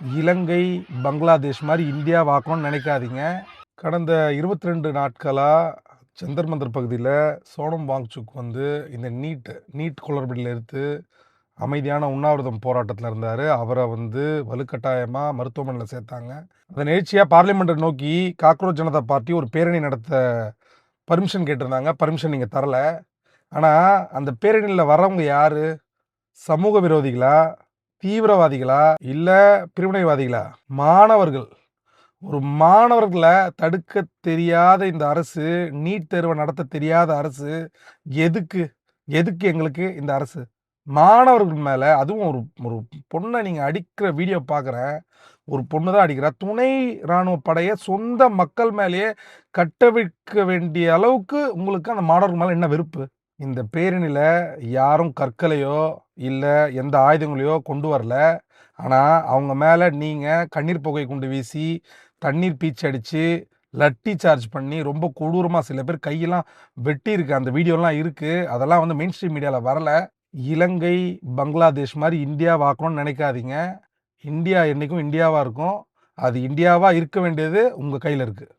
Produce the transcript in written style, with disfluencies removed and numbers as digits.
இலங்கை, பங்களாதேஷ் மாதிரி இந்தியாவாக்கணும்னு நினைக்காதீங்க. கடந்த 22 நாட்களா ஜந்தர் மந்தர் பகுதியில் சோனம் வாங்சுக் வந்து இந்த நீட் குளறுபடியில் எடுத்து அமைதியான உண்ணாவிரதம் போராட்டத்தில் இருந்தார். அவரை வந்து வலுக்கட்டாயமாக மருத்துவமனையில் சேர்த்தாங்க. அந்த நிகழ்ச்சியாக பார்லிமெண்ட்டை நோக்கி காக்ரோச் ஜனதா பார்ட்டி ஒரு பேரணி நடத்த பர்மிஷன் கேட்டிருந்தாங்க. பர்மிஷன் நீங்கள் தரல. ஆனால் அந்த பேரணியில் வர்றவங்க யார்? சமூக விரோதிகளா, தீவிரவாதிகளா, இல்லை பிரிவினைவாதிகளா? மாணவர்கள். ஒரு மாணவர்களை தடுக்க தெரியாத இந்த அரசு, நீட் தேர்வை நடத்த தெரியாத அரசு, எதுக்கு எதுக்கு எங்களுக்கு இந்த அரசு? மாணவர்கள் மேலே, அதுவும் ஒரு ஒரு பொண்ணை நீங்கள் அடிக்கிற வீடியோ பார்க்குறேன். ஒரு பொண்ணு தான் அடிக்கிறா. துணை இராணுவ படையை சொந்த மக்கள் மேலேயே கட்டவிழ்க்க வேண்டிய அளவுக்கு உங்களுக்கு அந்த மாணவர்கள் மேலே என்ன வெறுப்பு? இந்த பேரணியில் யாரும் கற்களையோ இல்லை எந்த ஆயுதங்களையோ கொண்டு வரல. ஆனால் அவங்க மேலே நீங்கள் கண்ணீர் புகை கொண்டு வீசி, தண்ணீர் பீச்சு அடித்து, லட்டி சார்ஜ் பண்ணி, ரொம்ப கொடூரமாக சில பேர் கையெல்லாம் வெட்டி இருக்கு. அந்த வீடியோலாம் இருக்குது. அதெல்லாம் வந்து மெயின் ஸ்ட்ரீம் மீடியாவில் வரல. இலங்கை, பங்களாதேஷ் மாதிரி இந்தியாவாக்கணும்னு நினைக்காதீங்க. இந்தியா என்றைக்கும் இந்தியாவாக இருக்கும். அது இந்தியாவாக இருக்க வேண்டியது உங்கள் கையில் இருக்குது.